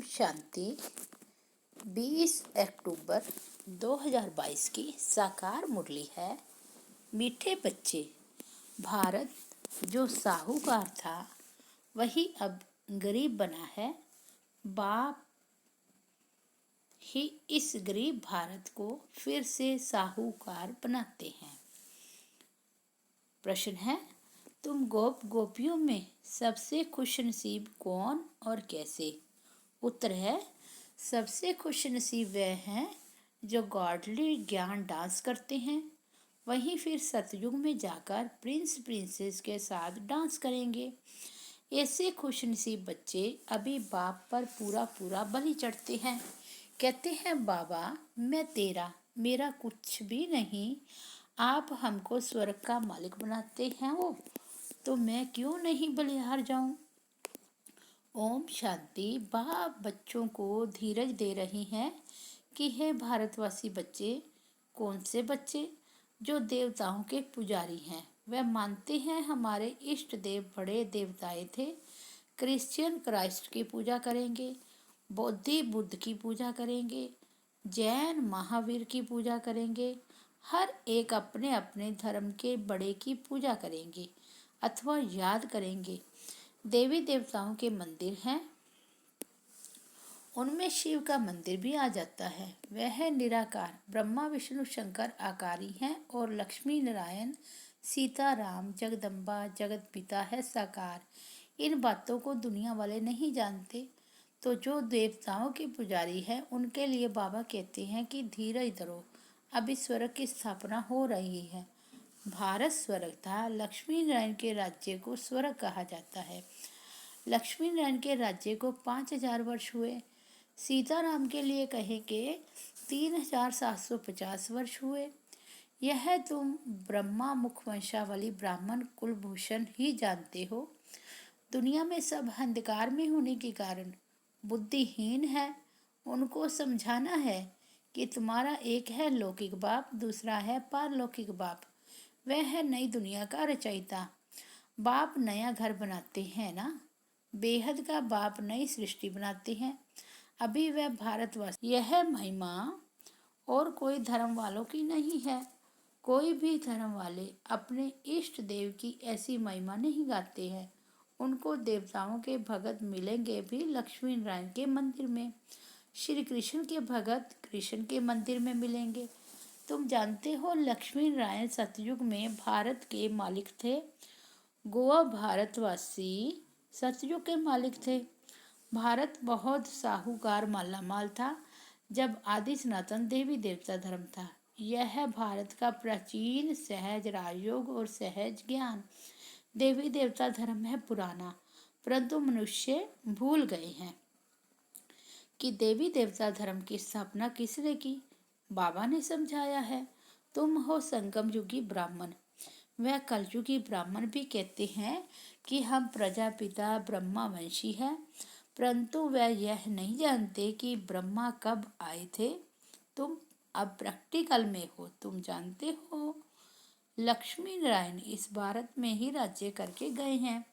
शांति। 20 अक्टूबर 2022 की साकार मुरली है। मीठे बच्चे, भारत जो साहूकार था वही अब गरीब बना है। बाप ही इस गरीब भारत को फिर से साहूकार बनाते हैं। प्रश्न है, तुम गोपियों में सबसे खुशनसीब कौन और कैसे? उत्तर है, सबसे खुशनसीब वह हैं जो गॉडली ज्ञान डांस करते हैं। वहीं फिर सतयुग में जाकर प्रिंस प्रिंसेस के साथ डांस करेंगे। ऐसे खुशनसीब बच्चे अभी बाप पर पूरा पूरा बलि चढ़ते हैं। कहते हैं, बाबा मैं तेरा, मेरा कुछ भी नहीं। आप हमको स्वर्ग का मालिक बनाते हैं वो, तो मैं क्यों नहीं बलिहार जाऊं। ओम शांति। बाप बच्चों को धीरज दे रही हैं कि हे भारतवासी बच्चे। कौन से बच्चे? जो देवताओं के पुजारी हैं। वह मानते हैं हमारे इष्ट देव बड़े देवताएं थे। क्रिश्चियन क्राइस्ट की पूजा करेंगे, बौद्धि बुद्ध की पूजा करेंगे, जैन महावीर की पूजा करेंगे। हर एक अपने अपने धर्म के बड़े की पूजा करेंगे अथवा याद करेंगे। देवी देवताओं के मंदिर हैं, उनमें शिव का मंदिर भी आ जाता है। वह है निराकार। ब्रह्मा विष्णु शंकर आकारी हैं और लक्ष्मी नारायण सीता राम जगदम्बा जगत पिता है साकार। इन बातों को दुनिया वाले नहीं जानते। तो जो देवताओं के पुजारी हैं उनके लिए बाबा कहते हैं कि धीरज धरो, अभी स्वर्ग की स्थापना हो रही है। भारत स्वर्ग था। लक्ष्मी नारायण के राज्य को स्वर्ग कहा जाता है। लक्ष्मी नारायण के राज्य को 5000 वर्ष हुए। सीताराम के लिए कहे के 3750 वर्ष हुए। यह तुम ब्रह्मा मुखवंशावली ब्राह्मण कुलभूषण ही जानते हो। दुनिया में सब अंधकार में होने के कारण बुद्धिहीन है। उनको समझाना है कि तुम्हारा एक है लौकिक बाप, दूसरा है पारलौकिक बाप। वह है नई दुनिया का रचयिता। बाप नया घर बनाते हैं ना, बेहद का बाप नई सृष्टि बनाते हैं। अभी वह भारतवासी। यह महिमा और कोई धर्म वालों की नहीं है। कोई भी धर्म वाले अपने इष्ट देव की ऐसी महिमा नहीं गाते हैं। उनको देवताओं के भगत मिलेंगे भी लक्ष्मी नारायण के मंदिर में। श्री कृष्ण के भगत कृष्ण के मंदिर में मिलेंगे। तुम जानते हो लक्ष्मी नारायण सतयुग में भारत के मालिक थे। गोवा भारतवासी सतयुग के मालिक थे। भारत बहुत साहूकार मालामाल था जब आदि सनातन देवी देवता धर्म था। यह है भारत का प्राचीन सहज राजयोग और सहज ज्ञान। देवी देवता धर्म है पुराना, परंतु मनुष्य भूल गए हैं कि देवी देवता धर्म की स्थापना किसने की। बाबा ने समझाया है। तुम हो संगम युगी ब्राह्मण। वह कलयुगी ब्राह्मण भी कहते हैं कि हम प्रजापिता ब्रह्मा वंशी हैं, परंतु वह यह नहीं जानते कि ब्रह्मा कब आए थे। तुम अब प्रैक्टिकल में हो। तुम जानते हो लक्ष्मी नारायण इस भारत में ही राज्य करके गए हैं।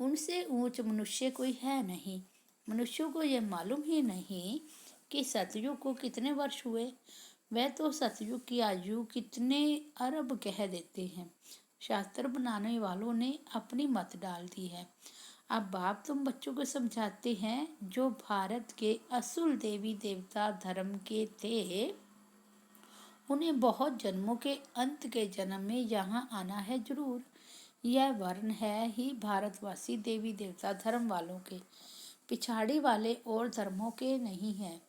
उनसे ऊंच मनुष्य कोई है नहीं। मनुष्यों को यह मालूम ही नहीं कि सतयुग को कितने वर्ष हुए। वह तो सतयुग की आयु कितने अरब कह देते हैं। शास्त्र बनाने वालों ने अपनी मत डाल दी है। अब बाप तुम बच्चों को समझाते हैं जो भारत के असुल देवी देवता धर्म के थे, उन्हें बहुत जन्मों के अंत के जन्म में यहाँ आना है जरूर। यह वर्ण है ही भारतवासी देवी देवता धर्म वालों के, पिछाड़ी वाले और धर्मों के नहीं है।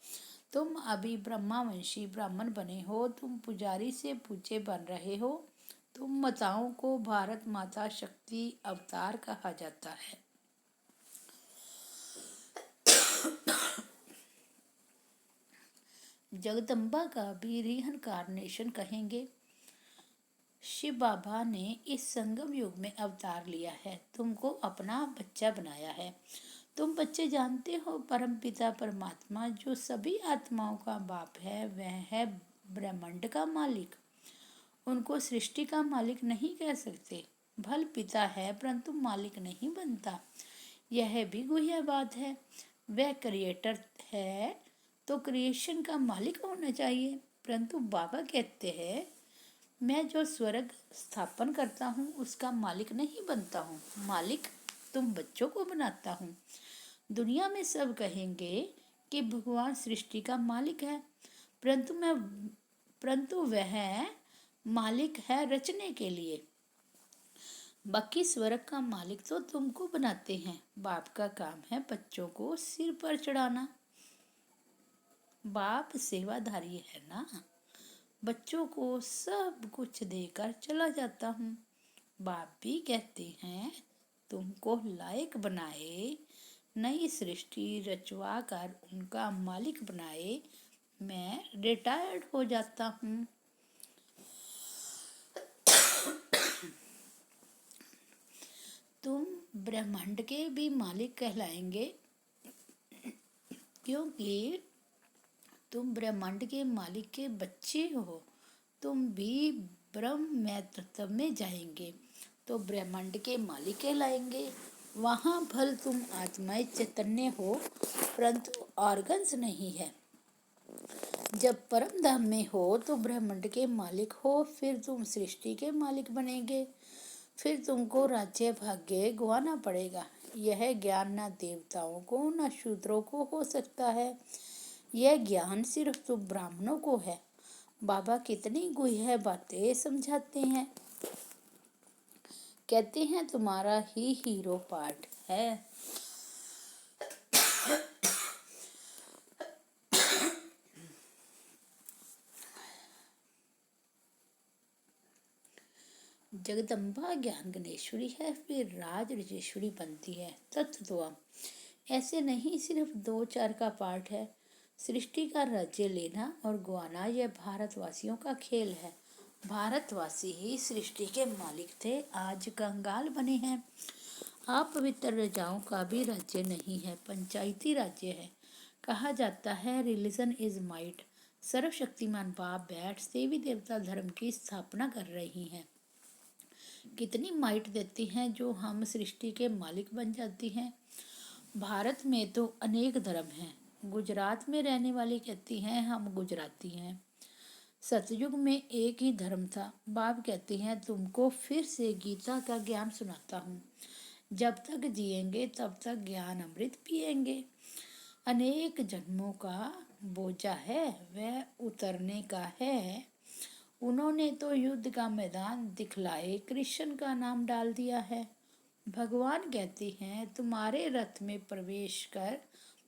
तुम अभी ब्रह्मावंशी ब्राह्मण बने हो। तुम पुजारी से पूज्य बन रहे हो। तुम माताओं को भारत माता शक्ति अवतार कहा जाता है। जगदम्बा का भी रीइंकार्नेशन कहेंगे। शिव बाबा ने इस संगम युग में अवतार लिया है, तुमको अपना बच्चा बनाया है। तुम बच्चे जानते हो परमपिता परमात्मा जो सभी आत्माओं का बाप है, वह है ब्रह्मांड का मालिक। उनको सृष्टि का मालिक नहीं कह सकते। भल पिता है परंतु मालिक नहीं बनता, यह भी गुह्य बात है। वह क्रिएटर है तो क्रिएशन का मालिक होना चाहिए, परंतु बाबा कहते हैं मैं जो स्वर्ग स्थापन करता हूँ उसका मालिक नहीं बनता हूँ, मालिक तुम बच्चों को बनाता हूँ। दुनिया में सब कहेंगे कि भगवान सृष्टि का मालिक है, परंतु वह मालिक है रचने के लिए। बाकी स्वर्ग का मालिक तो तुमको बनाते हैं। बाप का काम है बच्चों को सिर पर चढ़ाना। बाप सेवाधारी है ना, बच्चों को सब कुछ देकर चला जाता हूँ। बाप भी कहते हैं तुमको लायक बनाए, नई सृष्टि रचवा कर उनका मालिक बनाए, मैं रिटायर्ड हो जाता हूँ। तुम ब्रह्मांड के भी मालिक कहलाएंगे, क्योंकि तुम ब्रह्मांड के मालिक के बच्चे हो। तुम भी ब्रह्म तत्व में जाएंगे तो ब्रह्मांड के मालिक कहलाएंगे। वहाँ भल तुम आत्माएं चैतन्य हो परंतु ऑर्गन्स नहीं है। जब परम धाम में हो तो ब्रह्मांड के मालिक हो, फिर तुम सृष्टि के मालिक बनेंगे। फिर तुमको राज्य भाग्य गंवाना पड़ेगा। यह ज्ञान न देवताओं को न शूद्रों को हो सकता है, यह ज्ञान सिर्फ तुम ब्राह्मणों को है। बाबा कितनी गुह्य बातें समझाते हैं। कहते हैं तुम्हारा ही हीरो पार्ट है। जगदम्बा ज्ञान गणेश्वरी है, फिर राज राजेश्वरी बनती है। तत्व ऐसे नहीं सिर्फ 2-4 का पार्ट है। सृष्टि का राज्य लेना और गंवाना यह भारतवासियों का खेल है। भारतवासी ही सृष्टि के मालिक थे, आज कंगाल बने हैं। आप पवित्र राजाओं का भी राज्य नहीं है, पंचायती राज्य है। कहा जाता है रिलीजन इज माइट। सर्वशक्तिमान बाप बैठ देवी देवता धर्म की स्थापना कर रही हैं। कितनी माइट देती हैं जो हम सृष्टि के मालिक बन जाती हैं। भारत में तो अनेक धर्म हैं। गुजरात में रहने वाली कहती हैं हम गुजराती हैं। सतयुग में एक ही धर्म था। बाप कहती हैं तुमको फिर से गीता का ज्ञान सुनाता हूँ। जब तक जिएंगे तब तक ज्ञान अमृत पिएंगे। अनेक जन्मों का बोझा है वह उतरने का है। उन्होंने तो युद्ध का मैदान दिखलाए कृष्ण का नाम डाल दिया है। भगवान कहते हैं तुम्हारे रथ में प्रवेश कर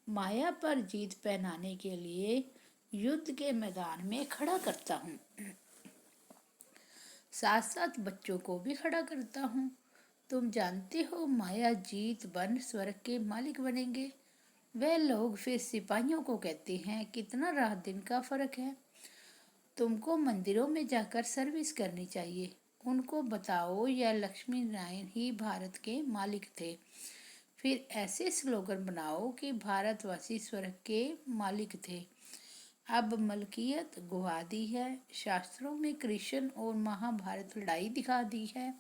माया पर जीत पहनाने के लिए युद्ध के मैदान में खड़ा करता हूँ, साथ साथ बच्चों को भी खड़ा करता हूँ। तुम जानते हो माया जीत बन स्वर्ग के मालिक बनेंगे। वह लोग फिर सिपाहियों को कहते हैं कितना रात दिन का फर्क है, तुमको मंदिरों में जाकर सर्विस करनी चाहिए। उनको बताओ यह लक्ष्मी नारायण ही भारत के मालिक थे। फिर ऐसे स्लोगन बनाओ कि भारतवासी स्वर्ग के मालिक थे। अब मलकियत गुहा दी है। शास्त्रों में कृष्ण और महाभारत लड़ाई दिखा दी है।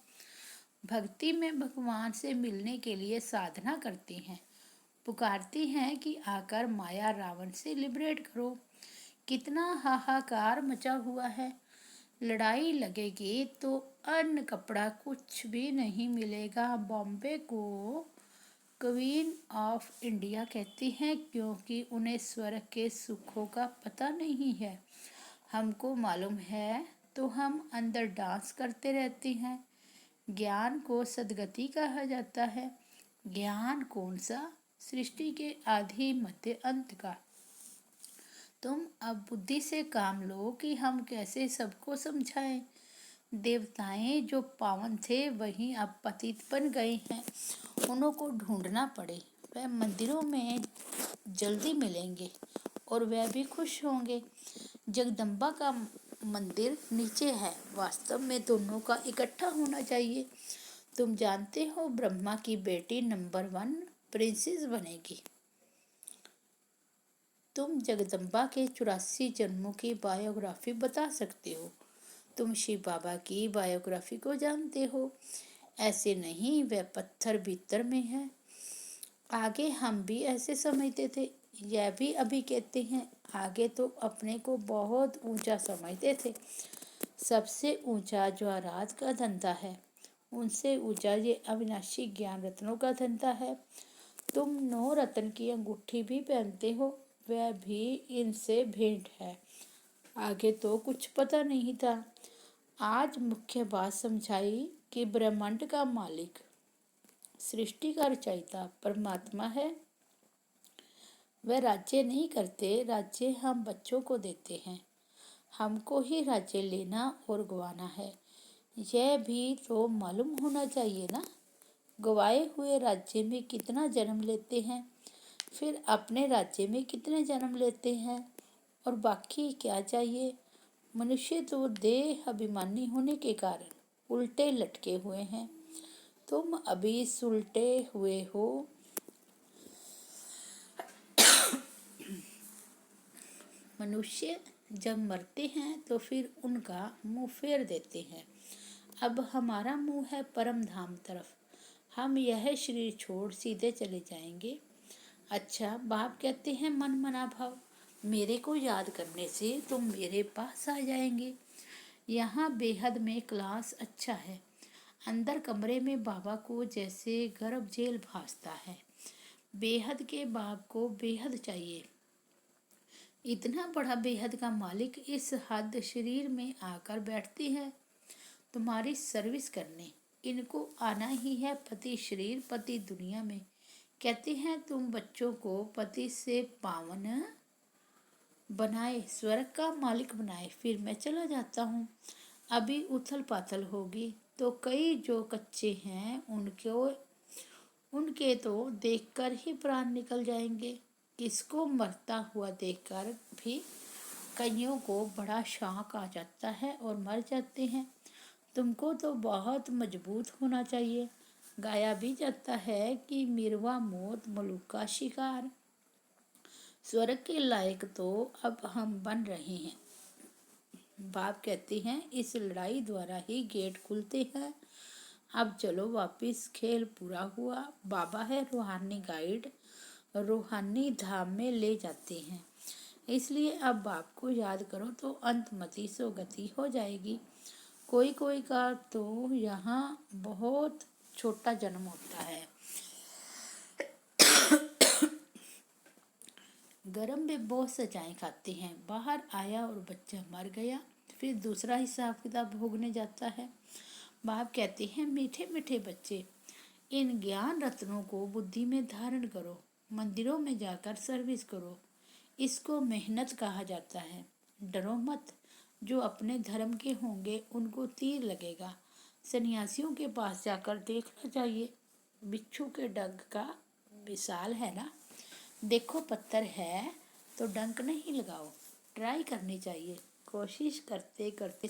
भक्ति में भगवान से मिलने के लिए साधना करते हैं, पुकारते हैं कि आकर माया रावण से लिबरेट करो। कितना हाहाकार मचा हुआ है। लड़ाई लगेगी तो अन्न कपड़ा कुछ भी नहीं मिलेगा। बॉम्बे को क्वीन ऑफ इंडिया कहती हैं क्योंकि उन्हें स्वर्ग के सुखों का पता नहीं है। हमको मालूम है तो हम अंदर डांस करते रहते हैं। ज्ञान को सदगति कहा जाता है। ज्ञान कौन सा? सृष्टि के आदि मध्य अंत का। तुम अब बुद्धि से काम लो कि हम कैसे सबको समझाएं। देवताएं जो पावन थे वही अब पतित बन गए हैं, उन्हों को ढूंढना पड़े। वह मंदिरों में जल्दी मिलेंगे और वह भी खुश होंगे। जगदम्बा का मंदिर नीचे है, वास्तव में दोनों का इकट्ठा होना चाहिए। तुम जानते हो ब्रह्मा की बेटी नंबर 1 प्रिंसेस बनेगी। तुम जगदम्बा के 84 जन्मों की बायोग्राफी बता सकते हो। तुम शिव बाबा की बायोग्राफी को जानते हो, ऐसे नहीं, वह पत्थर भीतर में है। आगे हम भी ऐसे समझते थे, यह भी अभी कहते हैं। आगे तो अपने को बहुत ऊंचा समझते थे, सबसे ऊंचा ज्वारात का धंधा है, उनसे ऊंचा ये अविनाशी ज्ञान रत्नों का धंधा है। तुम 9 रत्न की अंगूठी भी पहनते हो, वह भी इनसे भेंट है। आगे तो कुछ पता नहीं था, आज मुख्य बात समझाई कि ब्रह्मांड का मालिक, सृष्टि का रचयिता परमात्मा है। वह राज्य नहीं करते, राज्य हम बच्चों को देते हैं। हमको ही राज्य लेना और गंवाना है, यह भी तो मालूम होना चाहिए ना। गंवाए हुए राज्य में कितना जन्म लेते हैं, फिर अपने राज्य में कितने जन्म लेते हैं, और बाकी क्या चाहिए। मनुष्य तो देह अभिमानी होने के कारण उल्टे लटके हुए हैं। तुम अभी सुलटे हुए हो। मनुष्य जब मरते हैं तो फिर उनका मुंह फेर देते हैं। अब हमारा मुंह है परम धाम तरफ, हम यह शरीर छोड़ सीधे चले जाएंगे। अच्छा, बाप कहते हैं मन मना भाव, मेरे को याद करने से तुम मेरे पास आ जाएंगे। यहाँ बेहद में क्लास अच्छा है। अंदर कमरे में बाबा को जैसे गर्भ जेल भासता है। बेहद के बाप को बेहद चाहिए। इतना बड़ा बेहद का मालिक इस हद शरीर में आकर बैठती है तुम्हारी सर्विस करने। इनको आना ही है पति शरीर पति दुनिया में। कहते हैं तुम बच्चों को पति से पावन बनाए, स्वर्ग का मालिक बनाए, फिर मैं चला जाता हूँ। अभी उथल पाथल होगी तो कई जो कच्चे हैं उनके तो देखकर ही प्राण निकल जाएंगे। किसको मरता हुआ देखकर भी कईयों को बड़ा शौक आ जाता है और मर जाते हैं। तुमको तो बहुत मजबूत होना चाहिए। गाया भी जाता है कि मिरवा मौत मुल्क का शिकार। स्वर्ग के लायक तो अब हम बन रहे हैं। बाप कहते हैं इस लड़ाई द्वारा ही गेट खुलते हैं। अब चलो वापिस, खेल पूरा हुआ। बाबा है रूहानी गाइड, रूहानी धाम में ले जाते हैं। इसलिए अब बाप को याद करो तो अंतमति सो गति हो जाएगी। कोई कोई का तो यहाँ बहुत छोटा जन्म होता है। गरम में बहुत सजाएं खाते हैं, बाहर आया और बच्चा मर गया, फिर दूसरा हिसाब किताब भोगने जाता है। बाप कहते हैं मीठे मीठे बच्चे, इन ज्ञान रत्नों को बुद्धि में धारण करो, मंदिरों में जाकर सर्विस करो। इसको मेहनत कहा जाता है। डरो मत, जो अपने धर्म के होंगे उनको तीर लगेगा। सन्यासियों के पास जाकर देखना चाहिए, बिच्छू के डंक का मिसाल है ना। देखो पत्थर है तो डंक नहीं लगाओ, ट्राई करनी चाहिए। कोशिश करते करते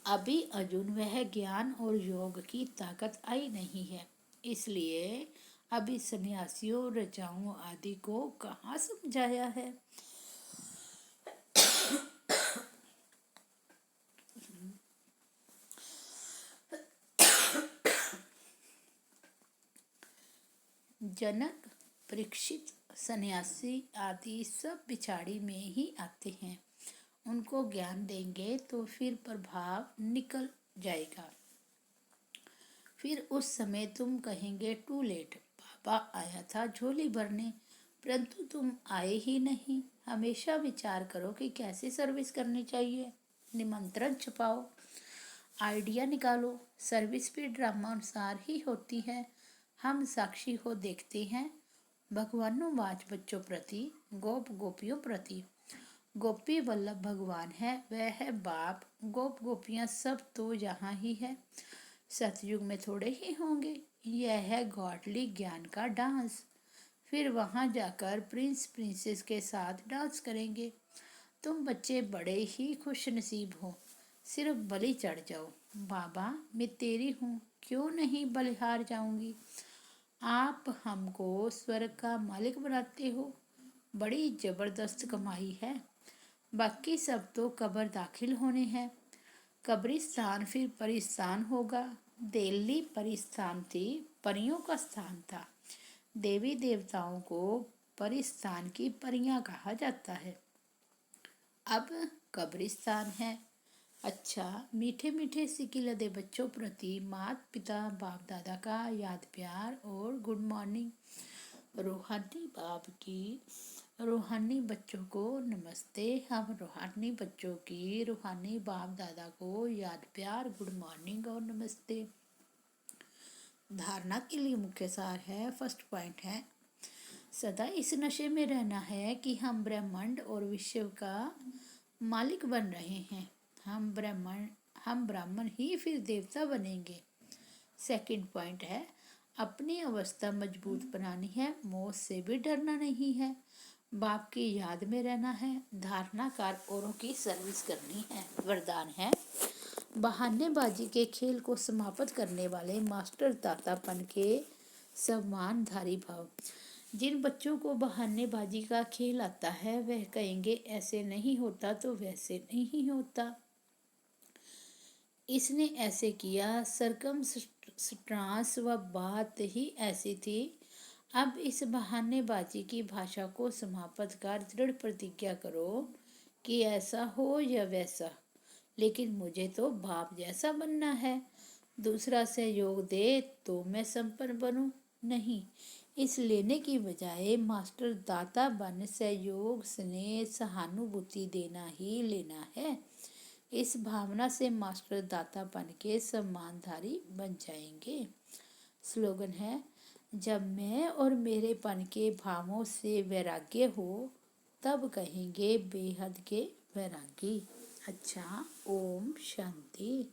अभी अर्जुन वह ज्ञान और योग की ताकत आई नहीं है, इसलिए अभी सन्यासियों रजाओं आदि को कहाँ समझाया है। जनक, परीक्षित, सन्यासी आदि सब बिछाड़ी में ही आते हैं। उनको ज्ञान देंगे तो फिर प्रभाव निकल जाएगा। फिर उस समय तुम कहेंगे टू लेट, बाबा आया था झोली भरने, परंतु तुम आए ही नहीं। हमेशा विचार करो कि कैसे सर्विस करनी चाहिए। निमंत्रण छुपाओ, आइडिया निकालो। सर्विस भी ड्रामा अनुसार ही होती है। हम साक्षी हो देखते हैं। भगवानों बच्चों प्रति, गोप गोपियों प्रति। गोपी वल्लभ भगवान है, वह है बाप। गोप गोपियाँ सब तो यहाँ ही है, सतयुग में थोड़े ही होंगे। यह है गॉडली ज्ञान का डांस। फिर वहाँ जाकर प्रिंस प्रिंसेस के साथ डांस करेंगे। तुम बच्चे बड़े ही खुश नसीब हो, सिर्फ बलि चढ़ जाओ। बाबा मैं तेरी हूँ, क्यों नहीं बलिहार जाऊंगी। आप हमको स्वर्ग का मालिक बनाते हो, बड़ी जबरदस्त कमाई है। बाकी सब तो कब्र दाखिल होने हैं। कब्रिस्तान फिर परिस्तान होगा। दिल्ली परिस्तान थी, परियों का स्थान था। देवी देवताओं को परिस्तान की परियां कहा जाता है। अब कब्रिस्तान है। अच्छा, मीठे मीठे सिक्के लदे बच्चों प्रति माता पिता बाप दादा का याद प्यार और गुड मॉर्निंग। रूहानी बाप की रूहानी बच्चों को नमस्ते। हम रूहानी बच्चों की रूहानी बाप दादा को याद प्यार, गुड मॉर्निंग और नमस्ते। धारणा के लिए मुख्य सार है, फर्स्ट पॉइंट है, सदा इस नशे में रहना है कि हम ब्रह्मांड और विश्व का मालिक बन रहे हैं। हम ब्राह्मण ही फिर देवता बनेंगे। सेकंड पॉइंट है, अपनी अवस्था मजबूत बनानी है, मौत से भी डरना नहीं है, बाप की याद में रहना है, धारणाकार औरों की सर्विस करनी है। वरदान है, बहानेबाजी के खेल को समाप्त करने वाले मास्टर दातापन के सम्मानधारी भाव। जिन बच्चों को बहानेबाजी का खेल आता है वह कहेंगे ऐसे नहीं होता तो वैसे नहीं होता, इसने ऐसे किया, सरकमस्टांस व बात ही ऐसी थी। अब इस बहानेबाजी की भाषा को समाप्त कर दृढ़ प्रतिज्ञा करो कि ऐसा हो या वैसा, लेकिन मुझे तो बाप जैसा बनना है। दूसरा सहयोग दे तो मैं संपन्न बनूं, नहीं, इस लेने की बजाय मास्टर दाता बन सहयोग, स्नेह, सहानुभूति देना ही लेना है। इस भावना से मास्टर दाता बन के सम्मानधारी बन जाएंगे। स्लोगन है, जब मैं और मेरे पन के भावों से वैराग्य हो तब कहेंगे बेहद के वैरागी। अच्छा, ओम शांति।